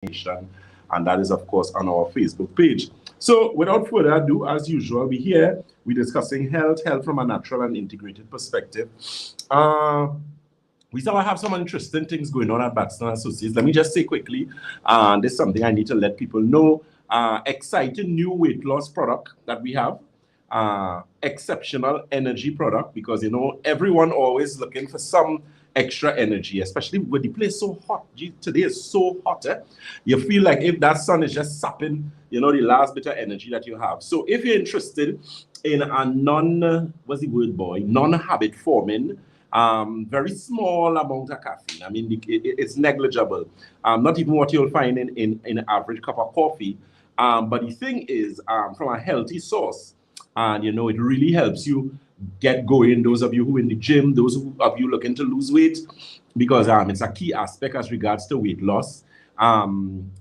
information, and that is, of course, on our Facebook page. So without further ado, as usual, we're discussing health from a natural and integrated perspective. We still have some interesting things going on at Batson Associates. Let me just say quickly, this is something I need to let people know. Exciting new weight loss product that we have. Exceptional energy product, because everyone always looking for some extra energy, especially with the place so hot. Today is so hot. You feel like if that sun is just sapping, the last bit of energy that you have. So if you're interested in a non-habit forming, very small amount of caffeine. I mean, it's negligible. Not even what you'll find in an average cup of coffee. But the thing is, from a healthy source, and it really helps you get going. Those of you who are in the gym, those of you looking to lose weight, because it's a key aspect as regards to weight loss.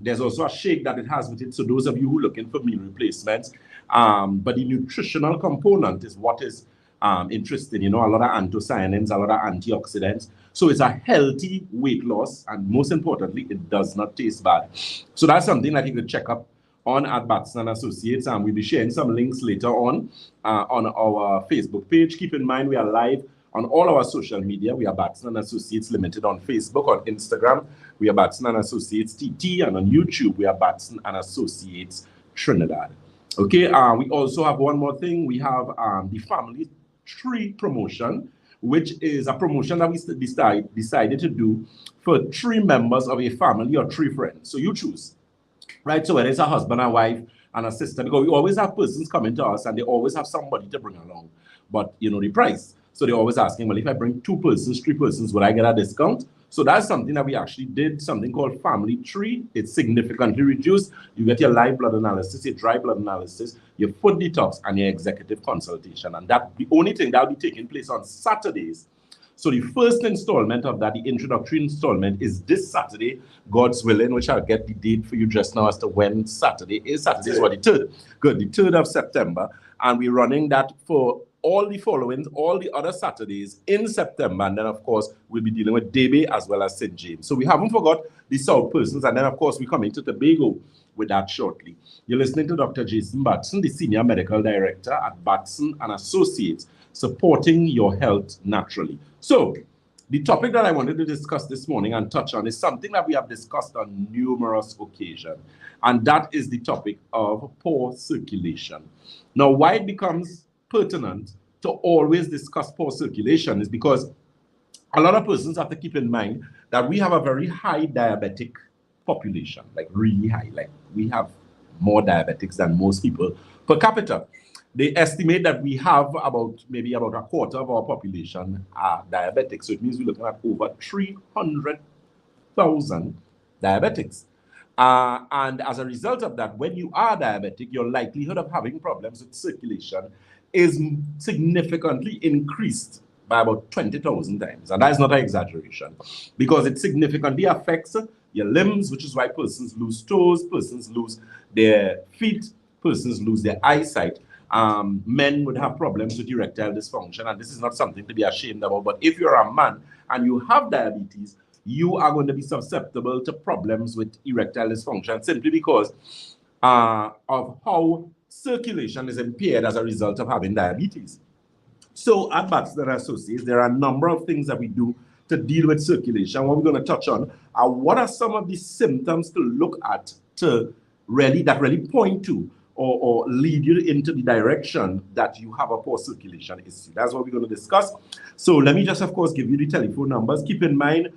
There's also a shake that it has with it. So those of you who are looking for meal replacements, but the nutritional component is what is interesting. A lot of anthocyanins, a lot of antioxidants. So it's a healthy weight loss, and most importantly, it does not taste bad. So that's something that you could check up on at Batson Associates, and we'll be sharing some links later on our Facebook page. Keep in mind, we are live on all our social media. We are Batson Associates Limited on Facebook, on Instagram. We are Batson Associates TT, and on YouTube, we are Batson Associates Trinidad. Okay, we also have one more thing. We have the Family Tree promotion, which is a promotion that we decided to do for 3 members of a family or 3 friends. So you choose. Right, so whether it's a husband, a wife, and a sister, because we always have persons coming to us and they always have somebody to bring along. But the price. So they're always asking, well, if I bring 2 persons, 3 persons, would I get a discount? So that's something that we actually did, something called Family Tree. It's significantly reduced. You get your live blood analysis, your dry blood analysis, your foot detox, and your executive consultation. And that the only thing that will be taking place on Saturdays. So the first installment of that, the introductory installment, is this Saturday, God's willing, which I'll get the date for you just now as to when Saturday is. Saturday is what, the 3rd? Good, the 3rd of September. And we're running that for all the other Saturdays in September. And then, of course, we'll be dealing with Debe as well as St. James. So we haven't forgot the South persons. And then, of course, we're coming to Tobago with that shortly. You're listening to Dr. Batson, the Senior Medical Director at Batson and Associates, supporting your health naturally. So the topic that I wanted to discuss this morning and touch on is something that we have discussed on numerous occasions, and that is the topic of poor circulation. Now, why it becomes pertinent to always discuss poor circulation is because a lot of persons have to keep in mind that we have a very high diabetic population, like really high. Like we have more diabetics than most people per capita. They estimate that we have maybe about a quarter of our population are diabetic. So it means we're looking at over 300,000 diabetics. And as a result of that, when you are diabetic, your likelihood of having problems with circulation is significantly increased by about 20,000 times. And that is not an exaggeration, because it significantly affects your limbs, which is why persons lose toes, persons lose their feet, persons lose their eyesight. Men would have problems with erectile dysfunction, and this is not something to be ashamed about. But if you're a man and you have diabetes, you are going to be susceptible to problems with erectile dysfunction simply because of how circulation is impaired as a result of having diabetes. So at Batson Associates, there are a number of things that we do to deal with circulation. What we're going to touch on are what are some of the symptoms to look at that really point to or lead you into the direction that you have a poor circulation issue. That's what we're going to discuss. So let me just, of course, give you the telephone numbers. Keep in mind,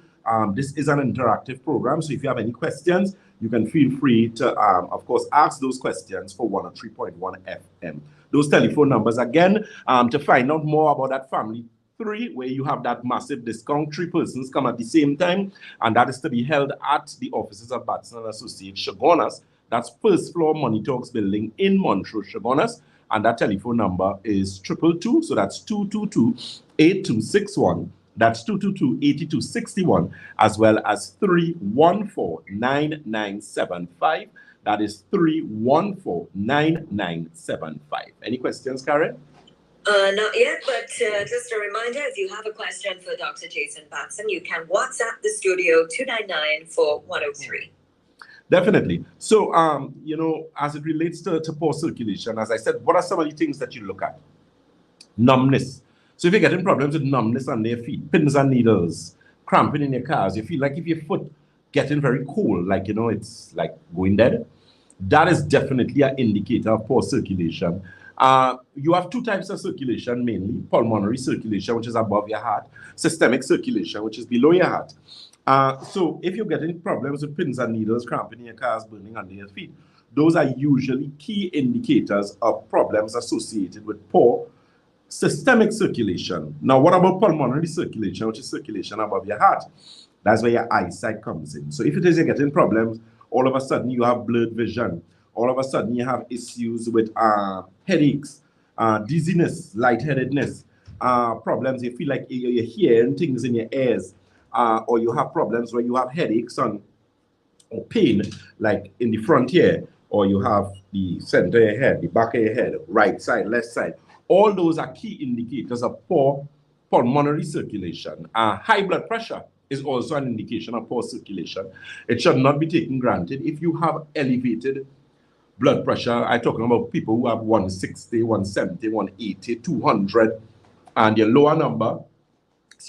this is an interactive program. So if you have any questions, you can feel free to, of course, ask those questions for 103.1 FM. Those telephone numbers, again, to find out more about that Family 3, where you have that massive discount, 3 persons come at the same time, and that is to be held at the offices of Batson Associates, Chagonas. That's first floor Money Talks building in Montrose, Chagonas, and that telephone number is 222, so that's 222-8261. That's 222-8261, as well as 314-9975. That is 314-9975. Any questions, Karen? Not yet, but just a reminder, if you have a question for Dr. Jason Batson, you can WhatsApp the studio 299-4103. Definitely. So, you know, as it relates to poor circulation, as I said, what are some of the things that you look at? Numbness. So if you're getting problems with numbness on your feet, pins and needles, cramping in your cars, you feel like if your foot getting very cold, like, you know, it's like going dead, that is definitely an indicator of poor circulation. You have two types of circulation mainly: pulmonary circulation, which is above your heart; systemic circulation, which is below your heart. So if you're getting problems with pins and needles, cramping in your cars, burning under your feet, those are usually key indicators of problems associated with poor systemic circulation. Now, what about pulmonary circulation, which is circulation above your heart? That's where your eyesight comes in. So if it is you're getting problems, all of a sudden you have blurred vision, all of a sudden you have issues with headaches, dizziness, lightheadedness, problems, you feel like you're hearing things in your ears, or you have problems where you have headaches or pain, like in the front ear, or you have the center of your head, the back of your head, right side, left side. All those are key indicators of poor pulmonary circulation. High blood pressure is also an indication of poor circulation. It should not be taken granted. If you have elevated blood pressure, I'm talking about people who have 160, 170, 180, 200, and your lower number,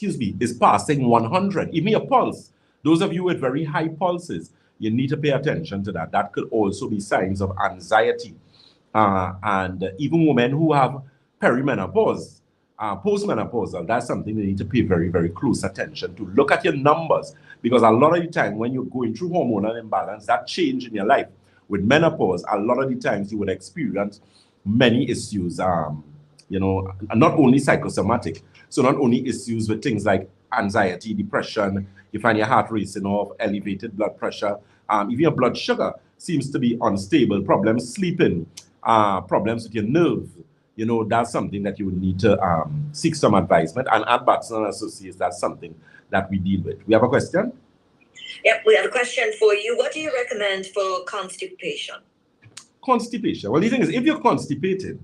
is passing 100. Even your pulse. Those of you with very high pulses, you need to pay attention to that. That could also be signs of anxiety. And even women who have perimenopause, postmenopausal, that's something you need to pay very, very close attention to. Look at your numbers, because a lot of the time when you're going through hormonal imbalance, that change in your life with menopause, a lot of the times you would experience many issues, you know, not only psychosomatic. So not only issues with things like anxiety, depression, you find your heart racing off, elevated blood pressure, even your blood sugar seems to be unstable, problems sleeping, problems with your nerves. You know, that's something that you would need to seek some advisement. And at Batson Associates, that's something that we deal with. We have a question? Yep, we have a question for you. What do you recommend for constipation? Constipation. Well, the thing is, if you're constipated,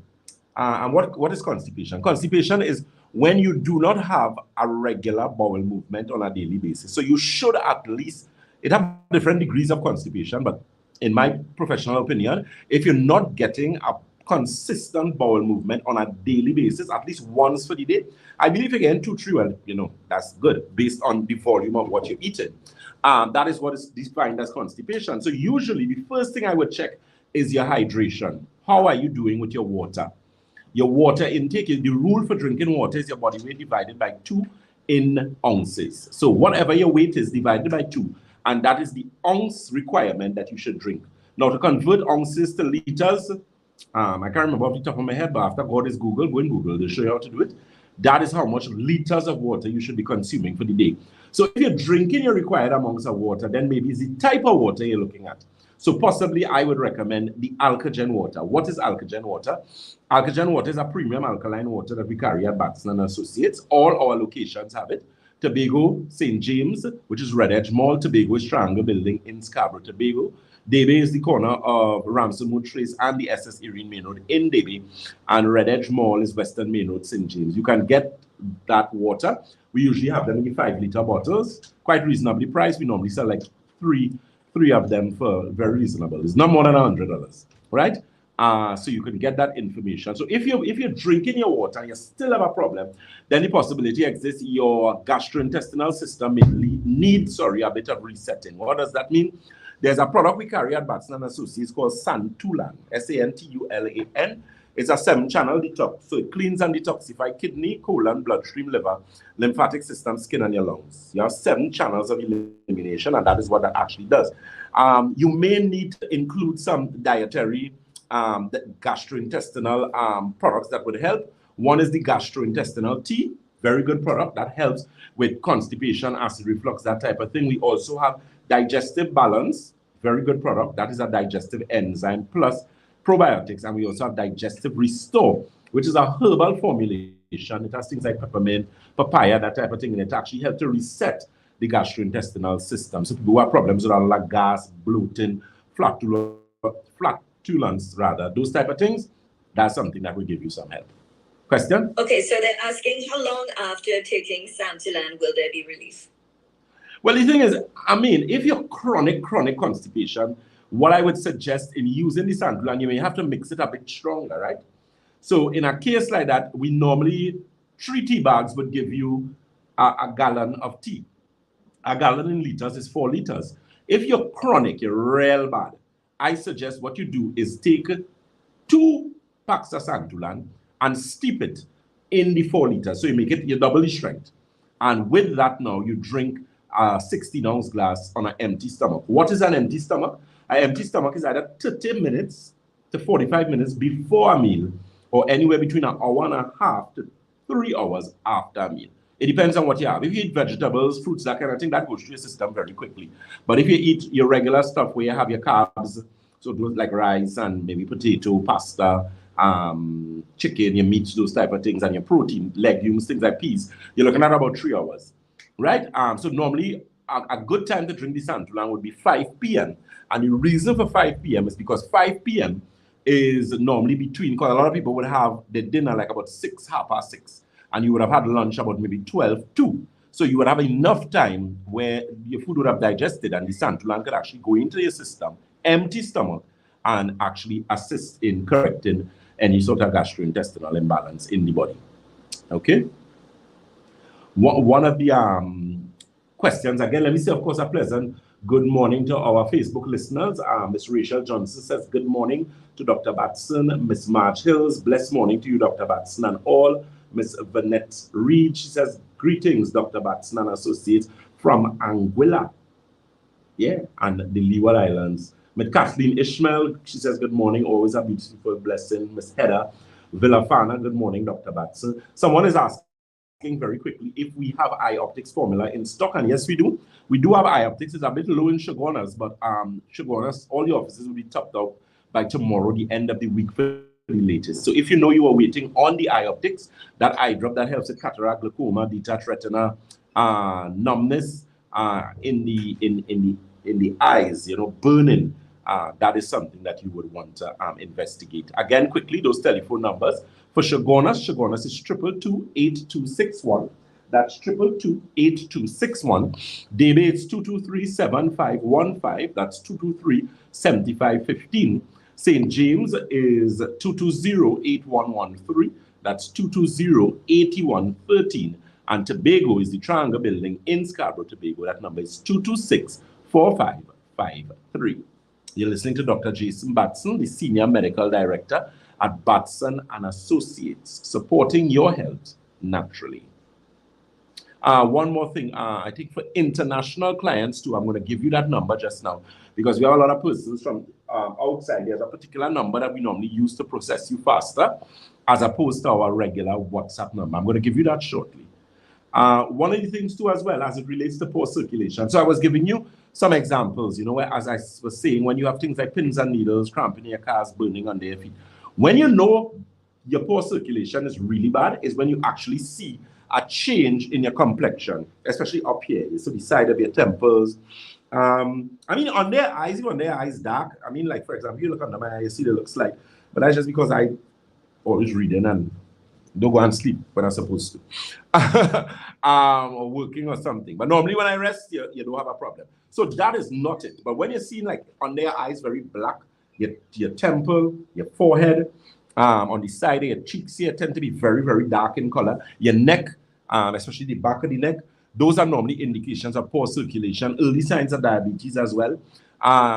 and what is constipation? Constipation is when you do not have a regular bowel movement on a daily basis. So you should at least, it have different degrees of constipation, but in my professional opinion, if you're not getting a consistent bowel movement on a daily basis, at least once for the day, I believe you're getting 2, 3, well, you know, that's good based on the volume of what you're eating. That is what is defined as constipation. So usually the first thing I would check is your hydration. How are you doing with your water? Your water intake, the rule for drinking water is your body weight divided by 2 in ounces. So whatever your weight is divided by 2, and that is the ounce requirement that you should drink. Now, to convert ounces to liters, I can't remember off the top of my head, but after God is Google, go in Google, they'll show you how to do it. That is how much liters of water you should be consuming for the day. So if you're drinking your required amounts of water, then maybe it's the type of water you're looking at. So possibly I would recommend the Alkagen water. What is Alkagen water? Alkagen water is a premium alkaline water that we carry at Batson & Associates. All our locations have it. Tobago, St. James, which is Red Edge Mall. Tobago is Triangle Building in Scarborough, Tobago. Debe is the corner of Ramson Wood Trace and the SS Irene Main Road in Debe. And Red Edge Mall is Western Main Road, St. James. You can get that water. We usually have them in 5-liter bottles, quite reasonably priced. We normally sell like three of them for very reasonable. It's not more than $100, right? So you can get that information. So if you're drinking your water and you still have a problem, then the possibility exists your gastrointestinal system may need a bit of resetting. What does that mean? There's a product we carry at Batson & Associates called Santulan, Santulan. It's a 7-channel detox. So it cleans and detoxifies kidney, colon, bloodstream, liver, lymphatic system, skin, and your lungs. You have 7 channels of elimination, and that is what that actually does. You may need to include some dietary gastrointestinal products that would help. One is the gastrointestinal tea, very good product that helps with constipation, acid reflux, that type of thing. We also have digestive balance, very good product. That is a digestive enzyme plus probiotics. And we also have digestive restore, which is a herbal formulation. It has things like peppermint, papaya, that type of thing, and it actually helps to reset the gastrointestinal system. So people who have problems with like gas, bloating, flatulence, those type of things, that's something that will give you some help. Question? Okay, so they're asking, how long after taking Santulan will there be relief? Well, the thing is, I mean, if you're chronic constipation, what I would suggest in using the santulan, you may have to mix it a bit stronger, right? So in a case like that, we normally, 3 tea bags would give you a gallon of tea. A gallon in liters is 4 liters. If you're chronic, you're real bad, I suggest what you do is take 2 packs of santulan and steep it in the 4 liters. So you make it your double the strength. And with that now, you drink a 16-ounce glass on an empty stomach. What is an empty stomach? An empty stomach is either 30 minutes to 45 minutes before a meal, or anywhere between an hour and a half to 3 hours after a meal. It depends on what you have. If you eat vegetables, fruits, that kind of thing, that goes through your system very quickly. But if you eat your regular stuff where you have your carbs, so those like rice and maybe potato, pasta, chicken, your meats, those type of things, and your protein, legumes, things like peas, you're looking at about 3 hours, right? So normally a good time to drink the santulan would be 5 p.m. And the reason for 5 p.m. is because 5 p.m. is normally between, because a lot of people would have their dinner like about 6, 6:30, and you would have had lunch about maybe 12, 2. So you would have enough time where your food would have digested and the santulan could actually go into your system, empty stomach, and actually assist in correcting any sort of gastrointestinal imbalance in the body. Okay? One of the questions, again, let me say, of course, a pleasant good morning to our Facebook listeners. Miss Rachel Johnson says, good morning to Dr. Batson. Miss Marge Hills, blessed morning to you, Dr. Batson, and all. Miss Vanette Reed, she says, greetings, Dr. Batson and Associates from Anguilla. Yeah, and the Leeward Islands. Miss Kathleen Ishmael, she says, good morning, always a beautiful blessing. Miss Heather Villafana, good morning, Dr. Batson. Someone is asking very quickly if we have eye optics formula in stock, and yes, we do. We do have eye optics. It's a bit low in Shogunas, but Shogunas, all the offices will be topped up by tomorrow, the end of the week for the latest. So if you know you are waiting on the eye optics, that eye drop that helps with cataract, glaucoma, detached retina, numbness in the eyes, you know, burning, that is something that you would want to investigate. Again, quickly, those telephone numbers. For Shogunas, Shogunas is 222-8261. That's 222-8261. Debe, it's 223-7515. That's 223-7515. St. James is 220-8113. That's 220-8113. And Tobago is the Triangle Building in Scarborough, Tobago. That number is 226-4553. You're listening to Dr. Jason Batson, the Senior Medical Director at Batson and Associates, supporting your health naturally. One more thing, I think for international clients too, I'm going to give you that number just now, because we have a lot of persons from outside. There's a particular number that we normally use to process you faster, as opposed to our regular WhatsApp number. I'm going to give you that shortly. One of the things too, as well, as it relates to poor circulation. So I was giving you some examples, you know, where, as I was saying, when you have things like pins and needles, cramping in your cars, burning under your feet. When you know your poor circulation is really bad, is when you actually see a change in your complexion, especially up here. So the side of your temples. I mean, on their eyes, even their eyes dark. I mean, like, for example, you look under my eye, you see they look slight. But that's just because I always reading and don't go and sleep when I'm supposed to. Or working or something. But normally when I rest, you don't have a problem. So that is not it. But when you're seeing like on their eyes very black, your temple, your forehead, on the side of your cheeks here tend to be very, very dark in color. Your neck, especially the back of the neck, those are normally indications of poor circulation, early signs of diabetes as well.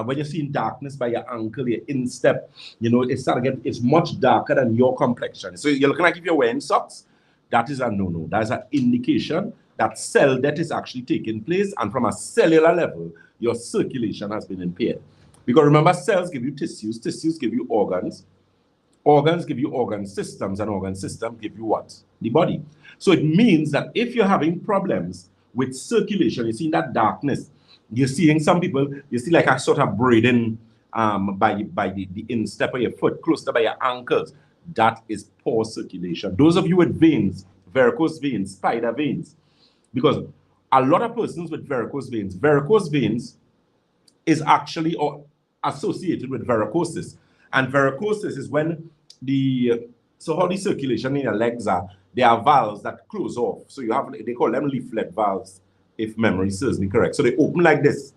When you're seeing darkness by your ankle, your instep, you know, it's much darker than your complexion. So you're looking like if you're wearing socks, that is a no-no. That is an indication that cell death is actually taking place, and from a cellular level, your circulation has been impaired. Because remember, cells give you tissues, tissues give you organs, organs give you organ systems, and organ systems give you what? The body. So it means that if you're having problems with circulation, you're seeing that darkness, you're seeing some people, you see like a sort of braiding by the instep of your foot, close to by your ankles, that is poor circulation. Those of you with veins, varicose veins, spider veins, because a lot of persons with varicose veins is actually associated with varicosis. And varicosis is when so how the circulation in your legs are, there are valves that close off. So you have, they call them leaflet valves, if memory serves me correct. So they open like this.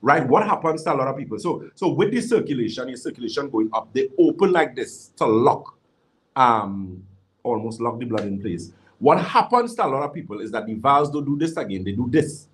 right? What happens to a lot of people? So with the circulation, your circulation going up, they open like this to lock, almost lock the blood in place. What happens to a lot of people is that the valves don't do this again, they do this.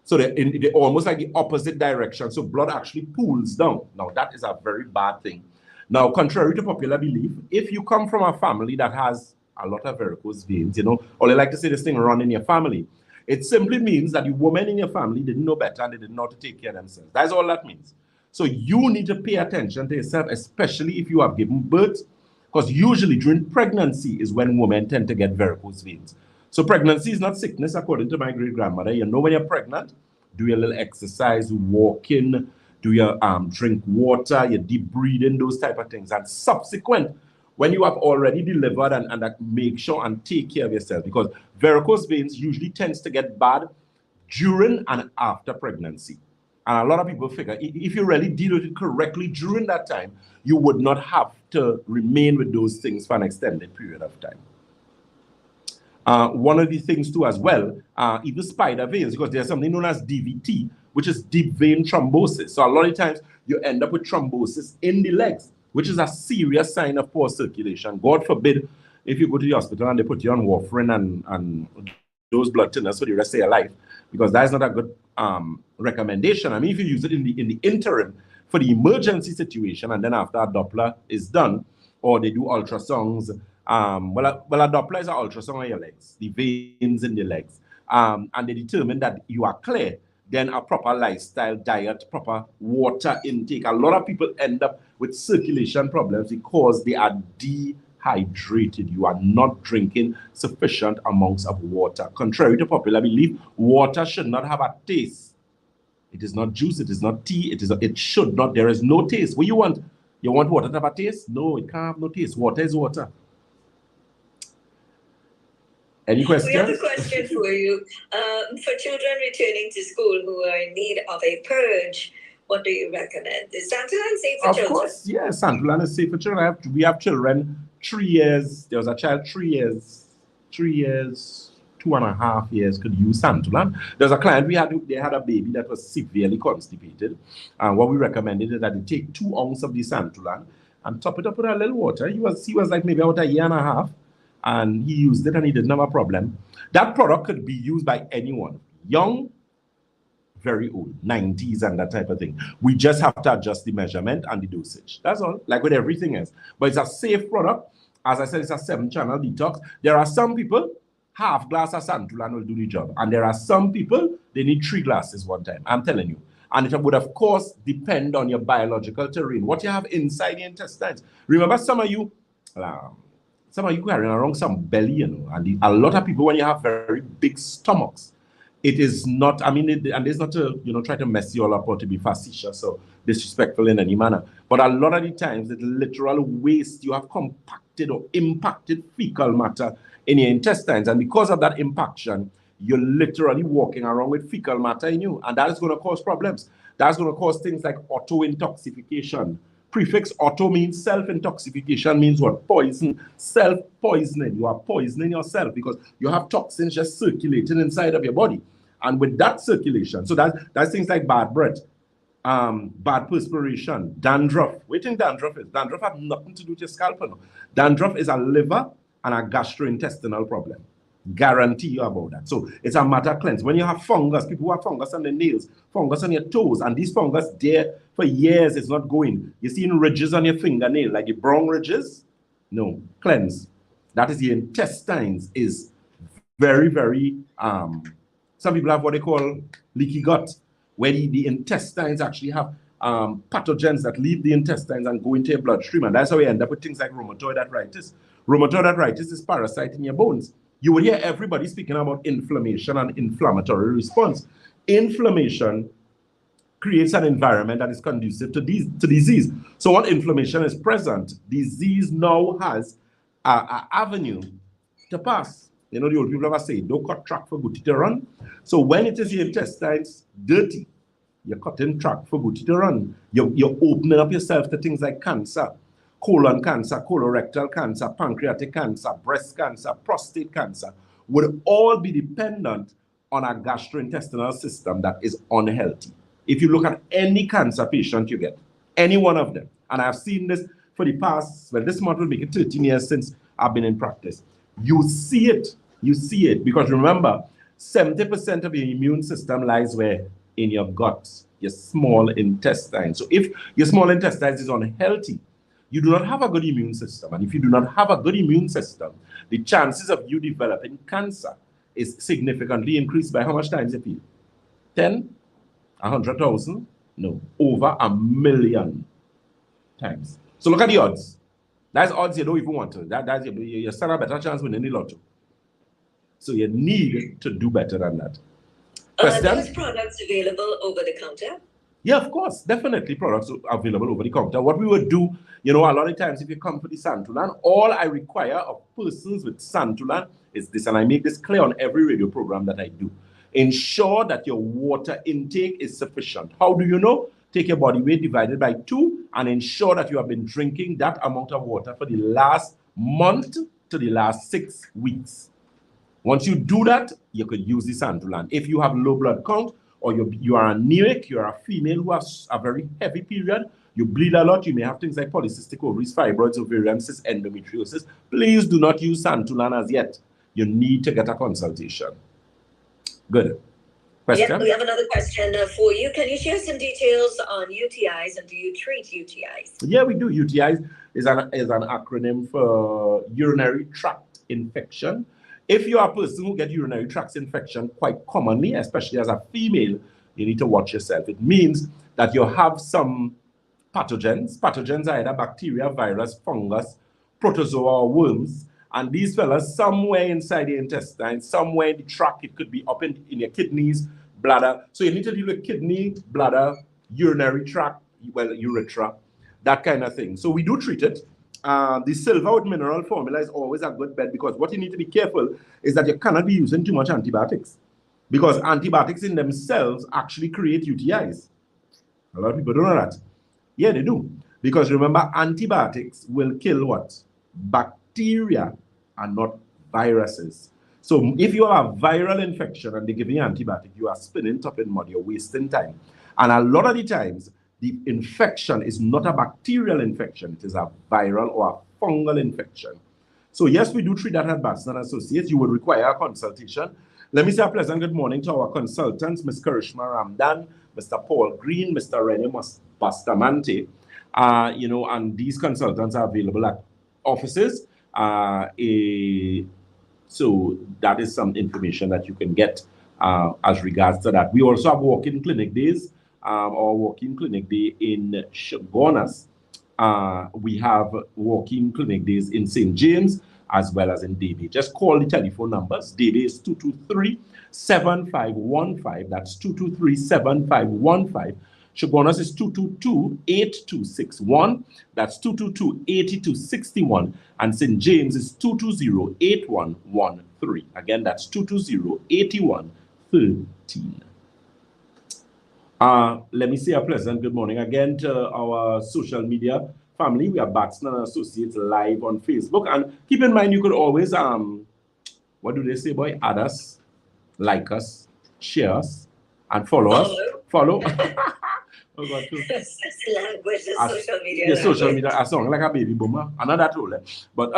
So they're almost like the opposite direction. So blood actually pools down. Now that is a very bad thing. Now, contrary to popular belief, if you come from a family that has a lot of varicose veins, you know, or they like to say this thing run in your family, it simply means that the women in your family didn't know better and they didn't know how to take care of themselves. That's all that means. So you need to pay attention to yourself, especially if you have given birth, because usually during pregnancy is when women tend to get varicose veins. So pregnancy is not sickness, according to my great-grandmother. You know when you're pregnant, do your little exercise, walking, do your drink water, your deep breathing, those type of things. And subsequent, when you have already delivered and make sure and take care of yourself, because varicose veins usually tends to get bad during and after pregnancy. And a lot of people figure if you really deal with it correctly during that time, you would not have to remain with those things for an extended period of time. One of the things too as well, even spider veins, because there's something known as DVT, which is deep vein thrombosis. So a lot of times you end up with thrombosis in the legs, which is a serious sign of poor circulation. God forbid if you go to the hospital and they put you on warfarin and those blood thinners for the rest of your life, because that is not a good recommendation. I mean, if you use it in the interim for the emergency situation, and then after a Doppler is done, or they do ultrasounds, well, a Doppler is an ultrasound on your legs, the veins in the legs, and they determine that you are clear, then a proper lifestyle, diet, proper water intake. A lot of people end up with circulation problems because they are dehydrated. You are not drinking sufficient amounts of water. Contrary to popular belief, water should not have a taste. It is not juice, it is not tea, it should not, there is no taste. What you want? You want water to have a taste? No, it can't have no taste. Water is water. Any questions? We have a question for you. For children returning to school who are in need of a purge, what do you recommend? Is Santulan safe for children? Of course, yes, Santulan is safe for children. We have children 3 years. There was a child 3 years, 2.5 years could use Santulan. There's a client they had a baby that was severely constipated. And what we recommended is that they take 2 ounces of the Santulan and top it up with a little water. He was like maybe about 1.5 years. And he used it and he didn't have a problem. That product could be used by anyone, young, very old, 90s and that type of thing. We just have to adjust the measurement and the dosage. That's all, like with everything else. But it's a safe product. As I said, it's a 7-channel detox. There are some people, half glass of Santulan will do the job. And there are some people, they need 3 glasses one time. I'm telling you. And it would, of course, depend on your biological terrain, what you have inside the intestines. Remember, some of you carrying around some belly, you know, and a lot of people, when you have very big stomachs, it is not, I mean, and it's not to, you know, try to mess you all up or to be facetious or disrespectful in any manner. But a lot of the times, it's literal waste. You have compacted or impacted fecal matter in your intestines. And because of that impaction, you're literally walking around with fecal matter in you. And that is going to cause problems. That's going to cause things like auto-intoxication. Prefix auto means self-intoxication, means what? Poison, self-poisoning. You are poisoning yourself because you have toxins just circulating inside of your body. And with that circulation, so that's things like bad breath, bad perspiration, dandruff. What do you think dandruff is? Dandruff has nothing to do with your scalp. No. Dandruff is a liver and a gastrointestinal problem. Guarantee you about that. So it's a matter of cleanse. When you have fungus, people who have fungus on their nails, fungus on your toes, and these fungus there for years, it's not going. You're seeing ridges on your fingernail, like the brown ridges. No, cleanse. That is the intestines is very, very, some people have what they call leaky gut, where the intestines actually have pathogens that leave the intestines and go into your bloodstream. And that's how we end up with things like rheumatoid arthritis. Rheumatoid arthritis is parasite in your bones. You will hear everybody speaking about inflammation and inflammatory response. Inflammation creates an environment that is conducive to disease. So when inflammation is present, disease now has an avenue to pass. You know, the old people ever say, don't cut track for booty to run. So when it is your intestines dirty, you're cutting track for booty to run. You're opening up yourself to things like cancer, colon cancer, colorectal cancer, pancreatic cancer, breast cancer, prostate cancer, would all be dependent on a gastrointestinal system that is unhealthy. If you look at any cancer patient you get, any one of them, and I've seen this for the past, well, this month will make it 13 years since I've been in practice. You see it, because remember, 70% of your immune system lies where? In your guts, your small intestine. So if your small intestine is unhealthy, you do not have a good immune system. And if you do not have a good immune system, the chances of you developing cancer is significantly increased by how much times you feel? 10? 100,000? No, over 1,000,000 times. So look at the odds. That's odds you don't even want to. That's you stand a better chance winning the lotto. So you need to do better than that. Are those products available over the counter? Yeah, of course, definitely products are available over the counter. What we would do, a lot of times if you come for the Santulan, all I require of persons with Santulan is this, and I make this clear on every radio program that I do. Ensure that your water intake is sufficient. How do you know? Take your body weight divided by 2 and ensure that you have been drinking that amount of water for the last month to the last 6 weeks. Once you do that, you could use the Santulan. If you have low blood count, or you are anemic, you are a female who has a very heavy period, you bleed a lot, you may have things like polycystic ovaries, fibroids, ovarian cysts, endometriosis. Please do not use Santulan as yet. You need to get a consultation. Good. Question? Yeah, we have another question for you. Can you share some details on UTIs, and do you treat UTIs? Yeah, we do. UTIs is an acronym for urinary tract infection. If you are a person who gets urinary tract infection quite commonly, especially as a female, you need to watch yourself. It means that you have some pathogens. Pathogens are either bacteria, virus, fungus, protozoa, or worms. And these fellas, somewhere inside the intestine, somewhere in the tract, it could be up in your kidneys, bladder. So you need to deal with kidney, bladder, urinary tract, well, urethra, that kind of thing. So we do treat it. The silver with mineral formula is always a good bet, because what you need to be careful is that you cannot be using too much antibiotics, because antibiotics in themselves actually create UTIs. A lot of people don't know that. Yeah, they do. Because remember, antibiotics will kill what? Bacteria and not viruses. So if you have a viral infection and they give you antibiotic, you are spinning top in mud, you're wasting time. And a lot of the times, the infection is not a bacterial infection, it is a viral or a fungal infection. So yes, we do treat that at Batson Associates. You will require a consultation. Let me say a pleasant good morning to our consultants, Ms. Karishma Ramdan, Mr. Paul Green, Mr. Rene Bastamante. And these consultants are available at offices. So that is some information that you can get as regards to that. We also have walk-in clinic days. Our walk-in clinic day in Shogunas. We have walk-in clinic days in St. James as well as in Davie. Just call the telephone numbers. Davie is 223-7515. That's 223-7515. Shogunas is 222-8261. That's 222-8261. And St. James is 220-8113. Again, that's 220-8113. Let me say a pleasant good morning again to our social media family. We are Batson Associates live on Facebook. And keep in mind, you could always, what do they say, boy? Add us, like us, share us, and follow us. Follow. Oh God, too. Language, social media. Yeah, social media. I sound like a baby boomer. Another tool, but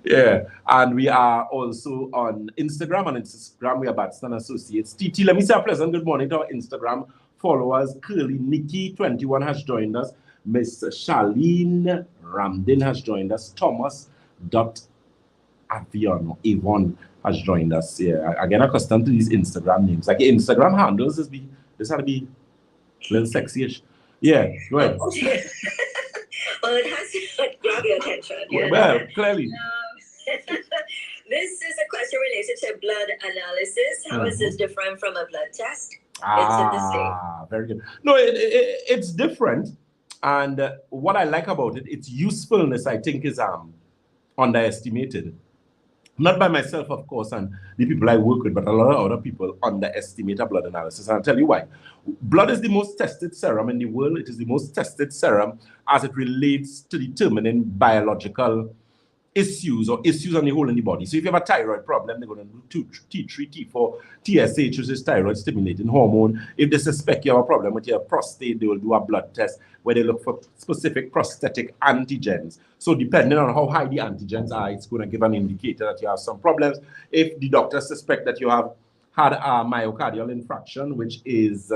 yeah, and we are also on Instagram. On Instagram, we are Batson Associates. TT, let me say a pleasant good morning to our Instagram followers. Curly Nikki 21 has joined us. Miss Charlene Ramdin has joined us. Thomas Avon has joined us. Yeah, again, accustomed to these Instagram names. Like Instagram handles, this had to be a little sexy-ish. Yeah, go ahead. Well, it has to grab your attention. Yeah. Well, clearly. This is a question related to blood analysis. How is this different from a blood test? It's in the same. Very good. No, it's different. And what I like about it, its usefulness, I think, is underestimated. Not by myself, of course, and the people I work with, but a lot of other people underestimate a blood analysis. And I'll tell you why. Blood is the most tested serum in the world. It is the most tested serum as it relates to determining biological issues on the whole in the body. So if you have a thyroid problem, they're going to do T3, T4, TSH, which is thyroid stimulating hormone. If they suspect you have a problem with your prostate, they will do a blood test where they look for specific prostatic antigens. So depending on how high the antigens are, it's going to give an indicator that you have some problems. If the doctor suspects that you have had a myocardial infarction, which is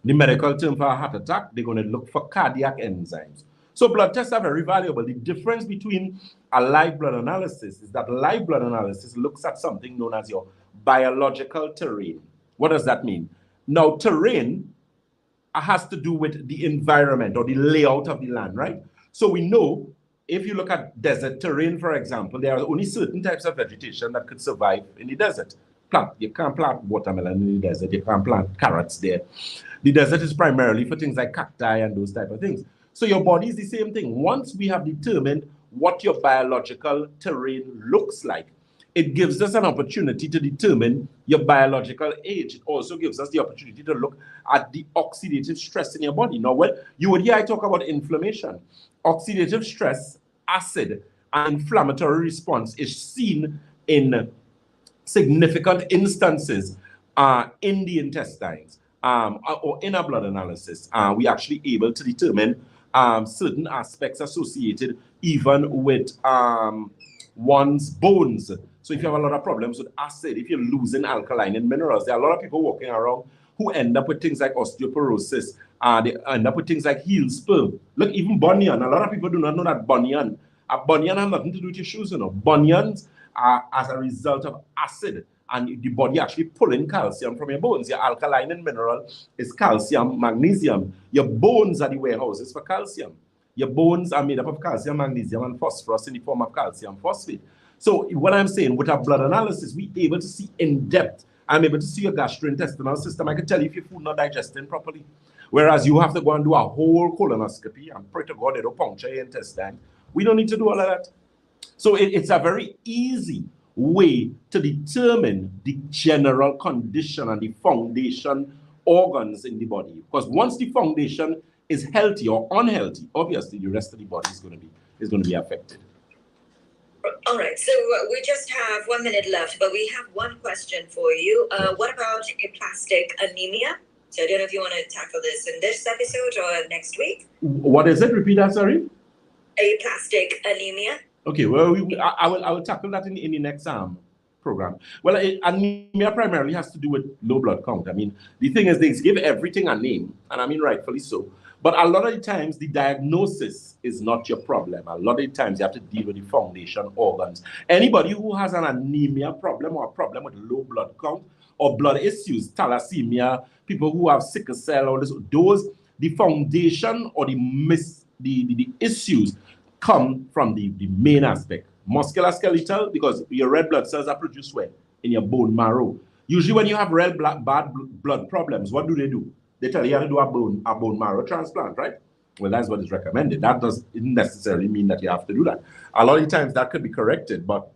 the medical term for a heart attack, they're going to look for cardiac enzymes. So blood tests are very valuable. The difference between a live blood analysis is that live blood analysis looks at something known as your biological terrain. What does that mean? Now, terrain has to do with the environment or the layout of the land, right? So we know if you look at desert terrain, for example, there are only certain types of vegetation that could survive in the desert. You can't plant watermelon in the desert. You can't plant carrots there. The desert is primarily for things like cacti and those type of things. So your body is the same thing. Once we have determined what your biological terrain looks like, it gives us an opportunity to determine your biological age. It also gives us the opportunity to look at the oxidative stress in your body. Now, when you would hear I talk about inflammation, oxidative stress, acid, and inflammatory response is seen in significant instances in the intestines or in a blood analysis. We actually able to determine certain aspects associated even with one's bones. So if you have a lot of problems with acid, if you're losing alkaline and minerals, there are a lot of people walking around who end up with things like osteoporosis. They end up with things like heel sperm. Look, even bunion. A lot of people do not know that bunion. A bunion has nothing to do with your shoes, you know. Bunions are as a result of acid, and the body actually pulling calcium from your bones. Your alkaline and mineral is calcium, magnesium. Your bones are the warehouses for calcium. Your bones are made up of calcium, magnesium, and phosphorus in the form of calcium phosphate. So what I'm saying, with a blood analysis, we're able to see in depth. I'm able to see your gastrointestinal system. I can tell you if your food not digesting properly. Whereas you have to go and do a whole colonoscopy and pray to God they don't puncture your intestine. We don't need to do all of that. So it's a very easy way to determine the general condition and the foundation organs in the body. Because once the foundation is healthy or unhealthy, obviously the rest of the body is going to be affected. All right, so we just have 1 minute left, but we have one question for you. What about aplastic anemia? So I don't know if you want to tackle this in this episode or next week. What is it? Repeat that, sorry. Aplastic anemia. Okay, well, I will tackle that in the next program. Well, anemia primarily has to do with low blood count. I mean, the thing is they give everything a name, and I mean rightfully so. But a lot of the times, the diagnosis is not your problem. A lot of the times, you have to deal with the foundation organs. Anybody who has an anemia problem or a problem with low blood count or blood issues, thalassemia, people who have sickle cell, or those, the foundation or the issues come from the main aspect. Musculoskeletal, because your red blood cells are produced where? In your bone marrow. Usually when you have bad blood problems, what do? They tell you how to do a bone marrow transplant, right? Well, that's what is recommended. That doesn't necessarily mean that you have to do that. A lot of times that could be corrected, but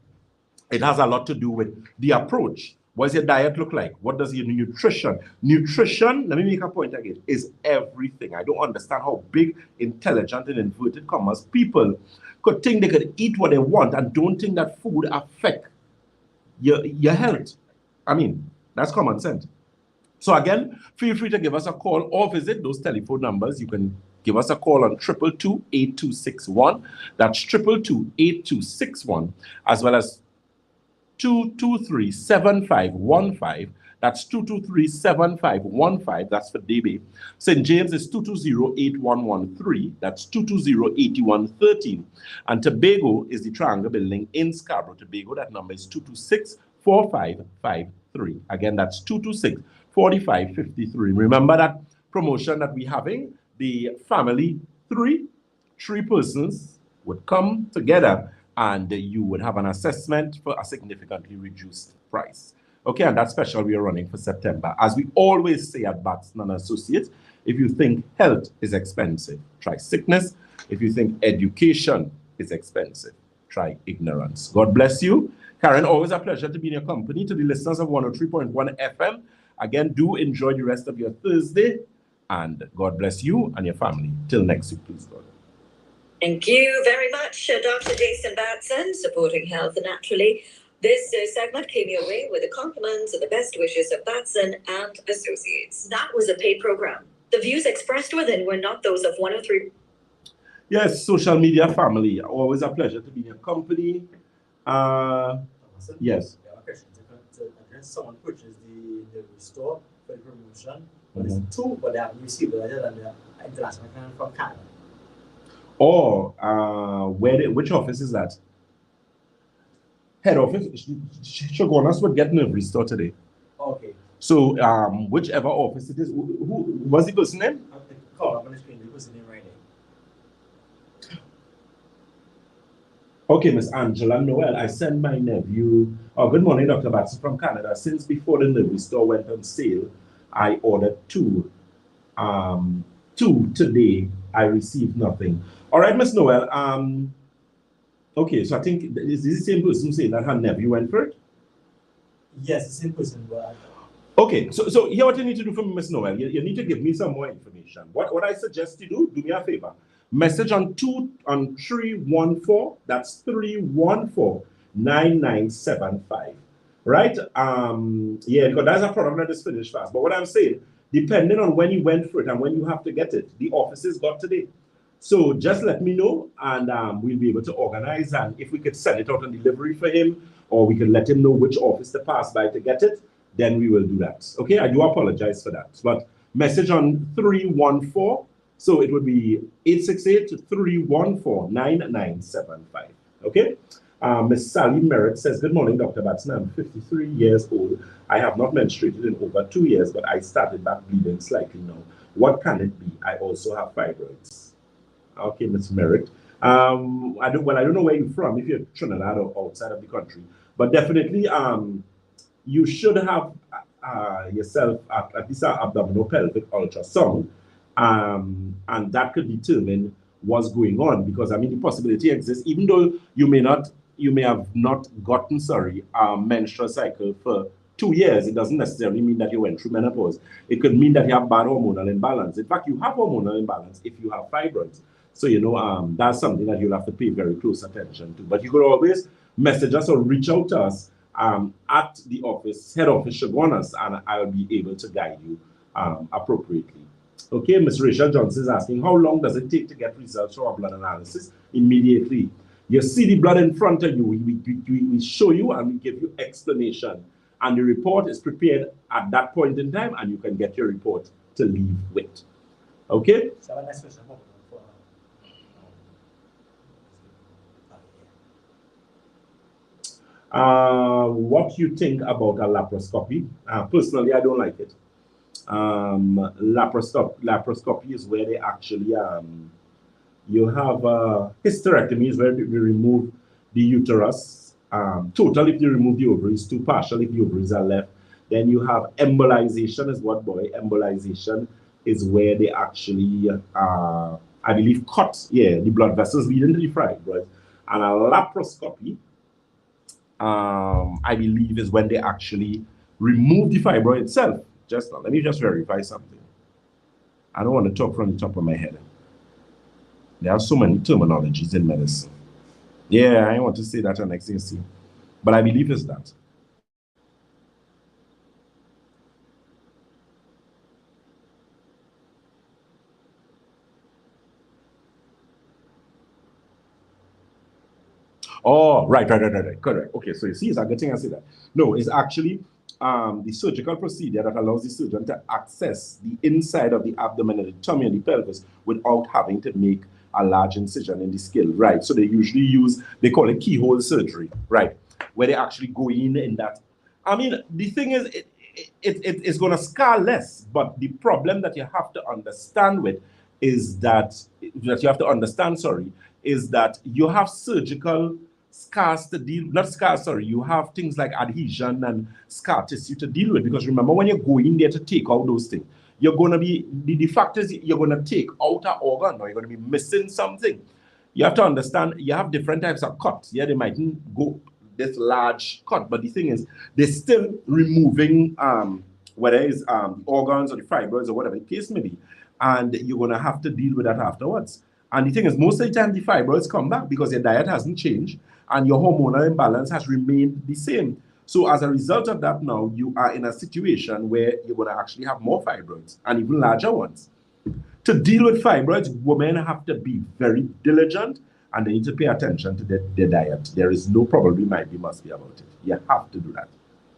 it has a lot to do with the approach. What does your diet look like? What does your nutrition? Nutrition, let me make a point again, is everything. I don't understand how big, intelligent, and inverted commas people could think they could eat what they want and don't think that food affect your health. I mean, that's common sense. So again, feel free to give us a call or visit those telephone numbers. You can give us a call on 222-8261. That's 222-8261, as well as 223-7515. That's 223-7515. That's for DB. St. James is 220-8113. That's 220-8113. And Tobago is the Triangle Building in Scarborough, Tobago. That number is 226-4553. Again, that's 226-4553. Remember that promotion that we're having, the family three persons would come together and you would have an assessment for a significantly reduced price. Okay, and that special we are running for September. As we always say at Batson & Associates, if you think health is expensive, try sickness. If you think education is expensive, try ignorance. God bless you. Karen, always a pleasure to be in your company. To the listeners of 103.1 FM, again, do enjoy the rest of your Thursday, and God bless you and your family. Till next week, please, God. Thank you very much, Dr. Batson, supporting health naturally. This segment came your way with the compliments and the best wishes of Batson and Associates. That was a paid program. The views expressed within were not those of 103. Yes, social media family. Always a pleasure to be in your company. Yes. To address someone purchased the store for the promotion, but it's two, but they haven't received it other than the international client from Canada. Oh, which office is that? Head office. Shogunas would get an store today. Okay. So, whichever office it is, who was the person name? Call up on the screen, the person name right there. Okay, Miss Angela Noel, I sent my nephew. Oh, good morning, Dr. Batson from Canada. Since before the livery store went on sale, I ordered two. Two today. I received nothing. All right, Miss Noel. Okay, so I think is this the same person saying that her nephew went for it? Yes, the same person. But okay, so here what you need to do for me, Miss Noel. You need to give me some more information. What I suggest you do me a favor. Message on 314. That's 314-9975. Right? Yeah, because that's a product that is finished fast. But what I'm saying, depending on when you went for it and when you have to get it, the offices got today. So just let me know, and we'll be able to organize. And if we could send it out on delivery for him, or we can let him know which office to pass by to get it, then we will do that. Okay, I do apologize for that. But message on 314. So it would be 868-314-9975. Okay. Miss Sally Merritt says, good morning, Dr. Batson. I'm 53 years old. I have not menstruated in over 2 years, but I started back bleeding slightly now. What can it be? I also have fibroids. Okay, Miss Merritt. I don't know where you're from, if you're Trinidad or outside of the country, but definitely you should have yourself at least an abdominal pelvic ultrasound, and that could determine what's going on, because I mean the possibility exists, even though you may have not gotten a menstrual cycle for 2 years, it doesn't necessarily mean that you went through menopause. It could mean that you have bad hormonal imbalance. In fact, you have hormonal imbalance if you have fibroids. So, that's something that you'll have to pay very close attention to. But you could always message us or reach out to us at the office, head office Shogunas, and I'll be able to guide you appropriately. Okay, Ms. Rachel Johnson is asking, how long does it take to get results from our blood analysis? Immediately. You see the blood in front of you, we show you and we give you explanation. And the report is prepared at that point in time, and you can get your report to leave with. Okay? So next question. What you think about a laparoscopy? Personally, I don't like it. Laparoscopy is where they actually you have hysterectomy is where we remove the uterus total if you remove the ovaries, to partial if the ovaries are left. Then you have embolization is what, boy? Embolization is where they actually I believe cut the blood vessels leading to the fibroid. And a laparoscopy I believe is when they actually remove the fibroid itself. Let me just verify something. I don't want to talk from the top of my head. There are so many terminologies in medicine. Yeah, I want to say that on XAC, but I believe it's that. Oh, right, correct. Okay, so you see, it's a good thing I say that. No, it's actually the surgical procedure that allows the surgeon to access the inside of the abdomen and the tummy and the pelvis without having to make a large incision in the skin, right? So they usually they call it keyhole surgery, right? Where they actually go in that. I mean, the thing is, it's going to scar less, but the problem that you have to understand is that you have surgical scars to deal, not scars, sorry, you have things like adhesion and scar tissue to deal with, because remember, when you go in there to take out those things, you're going to be, the fact is you're going to take out an organ, or you're going to be missing something. You have to understand, you have different types of cuts. Yeah, they mightn't go this large cut, but the thing is, they're still removing whether it's organs or the fibroids or whatever the case may be, and you're going to have to deal with that afterwards. And the thing is, most of the time, the fibroids come back because your diet hasn't changed and your hormonal imbalance has remained the same. So as a result of that now, you are in a situation where you're going to actually have more fibroids and even larger ones. To deal with fibroids, women have to be very diligent and they need to pay attention to their diet. There is no probably might be, must be about it. You have to do that.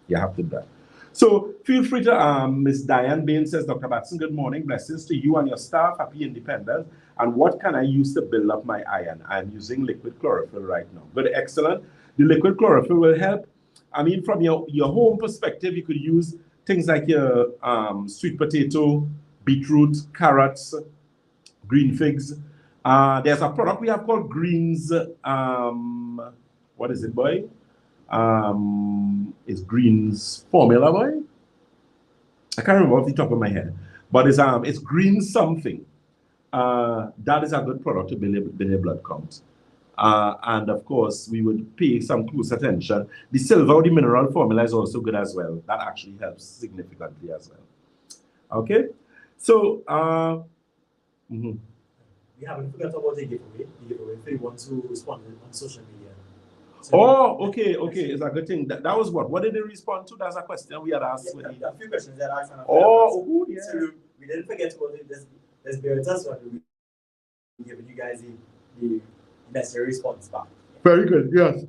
You have to do that. So feel free to, Miss Diane Bain says, Dr. Batson, good morning. Blessings to you and your staff. Happy independence. And what can I use to build up my iron? I'm using liquid chlorophyll right now. Good, excellent. The liquid chlorophyll will help. I mean, from your home perspective, you could use things like your sweet potato, beetroot, carrots, green figs. There's a product we have called Greens. What is it, boy? It's Greens Formula, boy. I can't remember off the top of my head, but it's green something. That is a good product to build your blood count. And of course, we would pay some close attention. The silver or the mineral formula is also good as well. That actually helps significantly as well. Okay, so we haven't forgot about the giveaway. The giveaway for the ones who responded on social media. So okay, it's a good thing. That was what? What did they respond to? That's a question we had asked. Yeah, a few questions that I asked. Yeah. So we didn't forget about this Veritas one. We giving you guys the necessary response back. Very good, yes.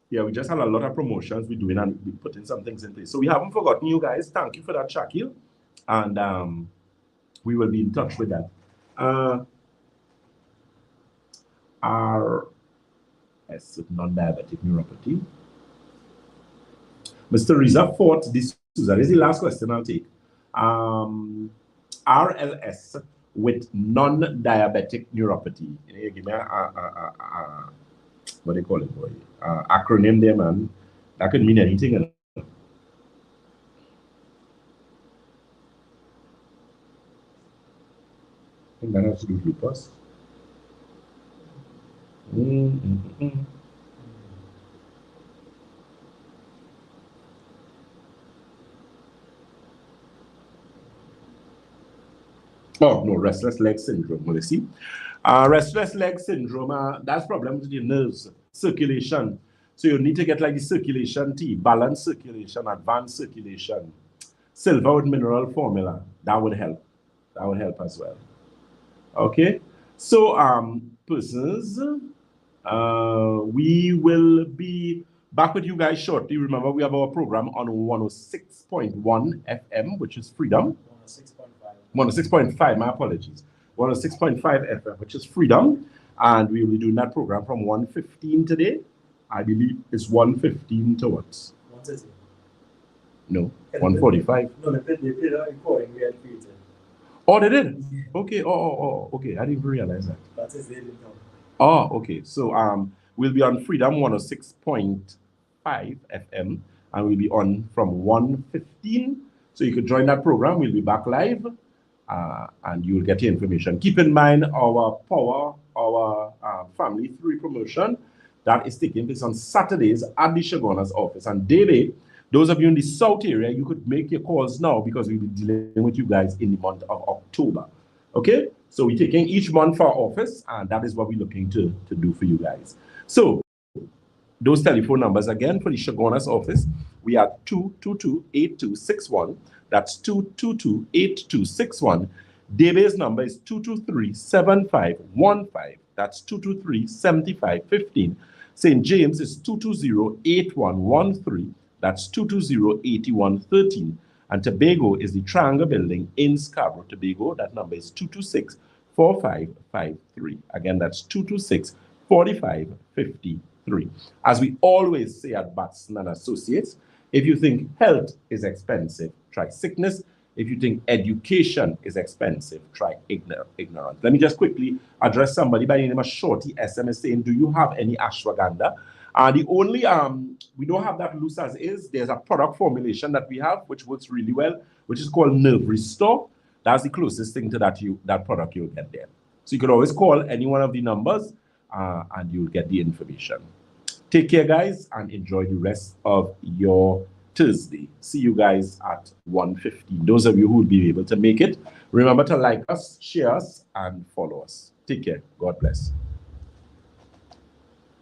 Yeah, we just had a lot of promotions we're doing and we're putting some things in place. So we haven't forgotten you guys. Thank you for that, Shakil. And we will be in touch with that. RS with non-diabetic neuropathy. Mr. Riza Fort, this is the last question I'll take. RLS with non-diabetic neuropathy. You give me what do you call it, boy? Acronym there, man. That could mean anything. I think that has to do with lupus. Oh, no, restless leg syndrome. Well, you see, restless leg syndrome, that's problems with your nerves, circulation. So you need to get like the circulation tea, balanced circulation, advanced circulation, silver with mineral formula. That would help. That would help as well. Okay. So, persons, we will be back with you guys shortly. Remember, we have our program on 106.1 FM, which is Freedom. 106.5, my apologies. 106.5 FM, which is Freedom. And we will be doing that program from 1:15 today. I believe it's 1:15 to what? 1:30. No, 1:45. No, they did a recording we had created. Oh, they did? Okay. Oh, okay. I didn't realize that. That is they didn't know. Oh, okay. So we'll be on Freedom 106.5 FM and we'll be on from 1:15. So you could join that program. We'll be back live and you'll get your information. Keep in mind our Family 3 promotion that is taking place on Saturdays at the Shagona's office. And daily, those of you in the South area, you could make your calls now because we'll be dealing with you guys in the month of October. Okay? So we're taking each month for our office, and that is what we're looking to do for you guys. So those telephone numbers again for the Shagona's office, we are 222-8261. That's 222-8261. Database number is 223-7515. That's 223-7515. St. James is 220-8113. That's 220-8113. And Tobago is the Triangle Building in Scarborough, Tobago. That number is 226-4553. Again, that's 226-4553. As we always say at Batson and Associates, if you think health is expensive, try sickness. If you think education is expensive, try ignorance. Let me just quickly address somebody by the name of Shorty SMS saying, do you have any ashwagandha? The only, we don't have that loose as is. There's a product formulation that we have, which works really well, which is called Nerve Restore. That's the closest thing to that product you'll get there. So you can always call any one of the numbers and you'll get the information. Take care, guys, and enjoy the rest of your Thursday. See you guys at 1:15. Those of you who will be able to make it, remember to like us, share us, and follow us. Take care. God bless.